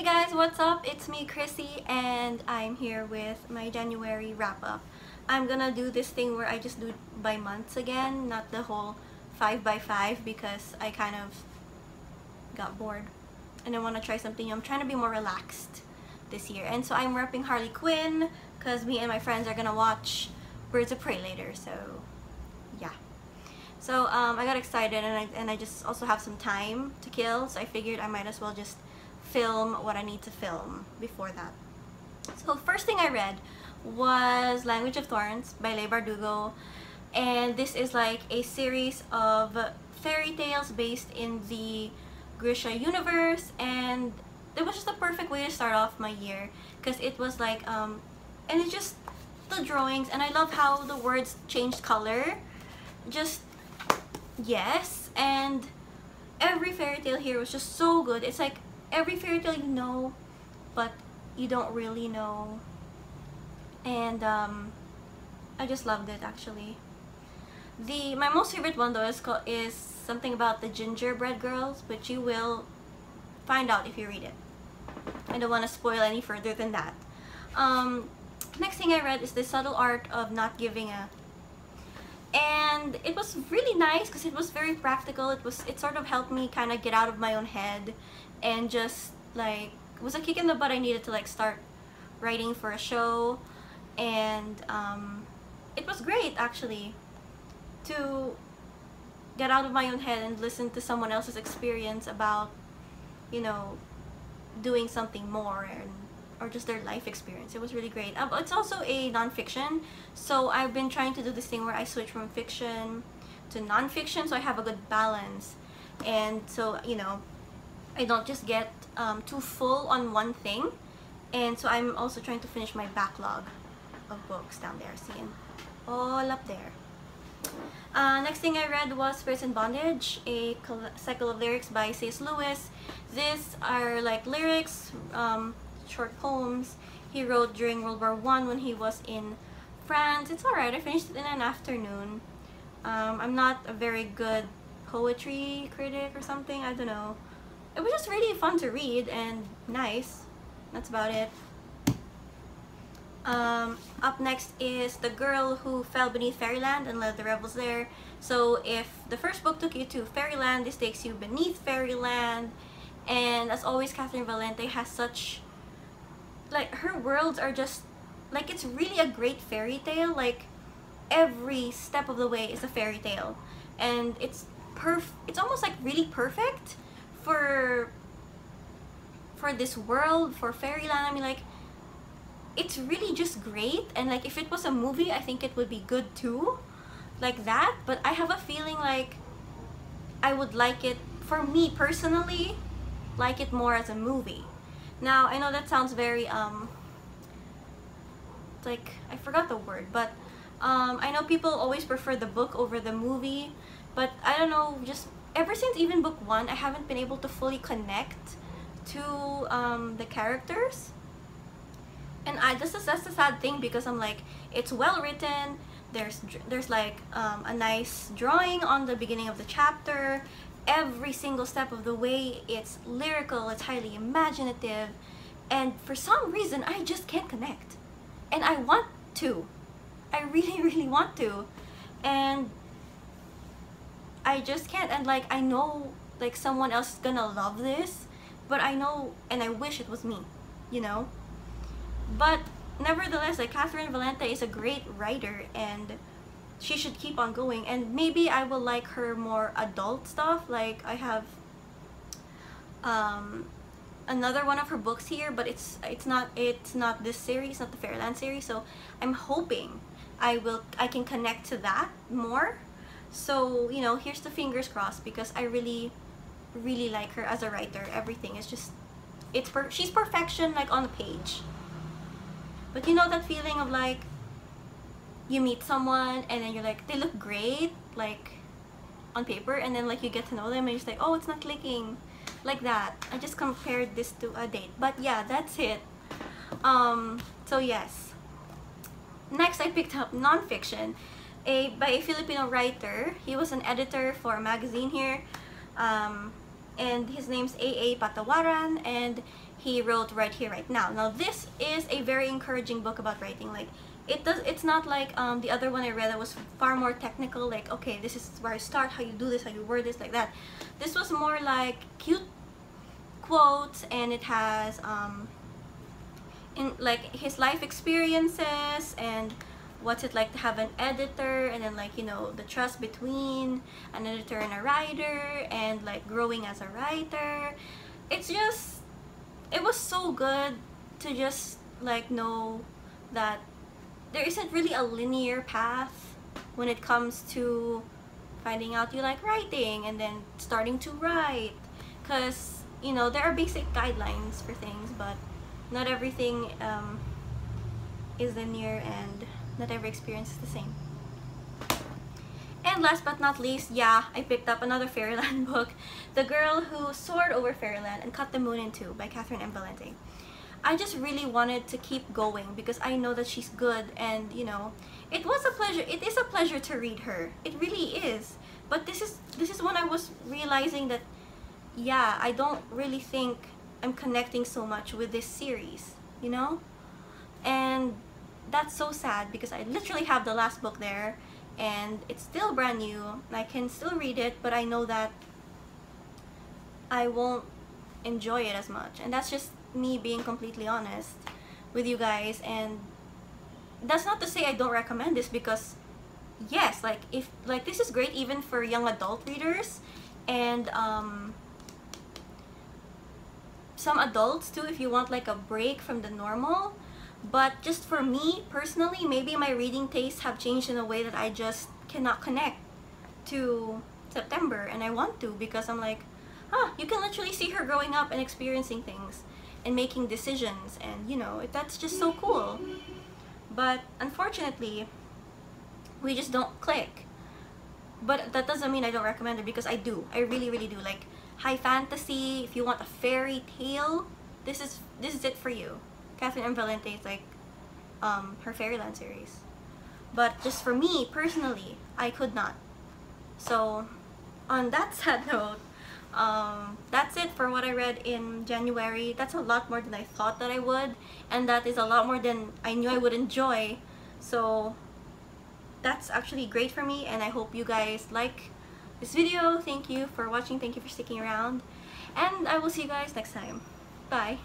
Hey guys, what's up? It's me, Chrissy, and I'm here with my January wrap-up. I'm gonna do this thing where I just do it by months again, not the whole 5x5, because I kind of got bored and I want to try something new. I'm trying to be more relaxed this year, and so I'm repping Harley Quinn because me and my friends are gonna watch Birds of Prey later, so yeah. So I got excited, and I just also have some time to kill, so I figured I might as well just film what I need to film before that. So first thing I read was Language of Thorns by Leigh Bardugo, and this is like a series of fairy tales based in the Grisha universe, and it was just the perfect way to start off my year because it was like and it's just the drawings, and I love how the words changed color. Just yes, and every fairy tale here was just so good. It's like every fairy tale you know, but you don't really know, and I just loved it actually. My most favorite one though is something about the gingerbread girls, which you will find out if you read it. I don't want to spoil any further than that. Next thing I read is The Subtle Art of Not Giving a, and it was really nice because it was very practical. It sort of helped me kind of get out of my own head, and just like it was a kick in the butt I needed to like start writing for a show, and it was great actually to get out of my own head and listen to someone else's experience about, you know, doing something more, or just their life experience. It was really great. It's also a nonfiction, so I've been trying to do this thing where I switch from fiction to nonfiction so I have a good balance, and so, you know, I don't just get too full on one thing. And so I'm also trying to finish my backlog of books down there, seeing all up there. Next thing I read was Spirits in Bondage, a cycle of lyrics by C.S. Lewis. These are like lyrics, short poems he wrote during World War I when he was in France. It's alright, I finished it in an afternoon. I'm not a very good poetry critic or something, I don't know. It was just really fun to read and nice. That's about it. Up next is The Girl Who Fell Beneath Fairyland and Led the Rebels There. So if the first book took you to Fairyland, this takes you beneath Fairyland. And as always, Catherine Valente has such, like, her worlds are just, like, it's really a great fairy tale. Like, every step of the way is a fairy tale. And it's almost like really perfect for this world, for Fairyland. I mean, like, it's really just great, and like if it was a movie I think it would be good too, like that. But I have a feeling like I would like it, for me personally, like it more as a movie. Now I know that sounds very like, I forgot the word, but I know people always prefer the book over the movie, but I don't know, just ever since even book 1 I haven't been able to fully connect to the characters. And that's the sad thing, because I'm like, it's well written, there's like a nice drawing on the beginning of the chapter, every single step of the way it's lyrical, it's highly imaginative, and for some reason I just can't connect, and I want to, I really want to, and I just can't. And like, I know like someone else is gonna love this, but I know, and I wish it was me, you know. But nevertheless, like, Catherine Valente is a great writer, and she should keep on going, and maybe I will like her more adult stuff. Like, I have another one of her books here, but it's not this series, not the Fairyland series, so I'm hoping I can connect to that more. So, you know, here's the fingers crossed, because I really like her as a writer. Everything is just, she's perfection, like, on the page. But you know that feeling of like, you meet someone and then you're like, they look great, like, on paper, and then like you get to know them and you're just like, oh, it's not clicking, like that. I just compared this to a date, but yeah, that's it. So yes. Next I picked up nonfiction, by a Filipino writer. He was an editor for a magazine here. and his name's A.A. Patawaran, and he wrote Right Here, Right Now. Now this is a very encouraging book about writing. Like, it's not like the other one I read that was far more technical, like, okay, this is where I start, how you do this, how you word this, like that. This was more like cute quotes, and it has in like his life experiences and what's it like to have an editor, and then, like, you know, the trust between an editor and a writer, and like growing as a writer. It's just, it was so good to just like know that there isn't really a linear path when it comes to finding out you like writing and then starting to write, because, you know, there are basic guidelines for things, but not everything is linear, and not every experience is the same. And last but not least, yeah, I picked up another Fairyland book, The Girl Who Soared Over Fairyland and Cut the Moon in Two by Catherine M. Valente. I just really wanted to keep going because I know that she's good, and, you know, it was a pleasure. It is a pleasure to read her. It really is. But this is when I was realizing that, yeah, I don't really think I'm connecting so much with this series, you know? And that's so sad because I literally have the last book there, and it's still brand new. I can still read it, but I know that I won't enjoy it as much. And that's just me being completely honest with you guys. And that's not to say I don't recommend this, because yes, like, if like, this is great even for young adult readers, and some adults too, if you want like a break from the normal. But just for me personally, maybe my reading tastes have changed in a way that I just cannot connect to September, and I want to, because I'm like, you can literally see her growing up and experiencing things and making decisions, and, you know, that's just so cool. But unfortunately, we just don't click. But that doesn't mean I don't recommend it, because I do. I really, really do. Like, high fantasy, if you want a fairy tale, this is it for you. Catherine M. Valente is like her Fairyland series. But just for me personally, I could not. So on that sad note, that's it for what I read in January. That's a lot more than I thought that I would, and that is a lot more than I knew I would enjoy. So that's actually great for me, and I hope you guys like this video. Thank you for watching, thank you for sticking around, and I will see you guys next time. Bye.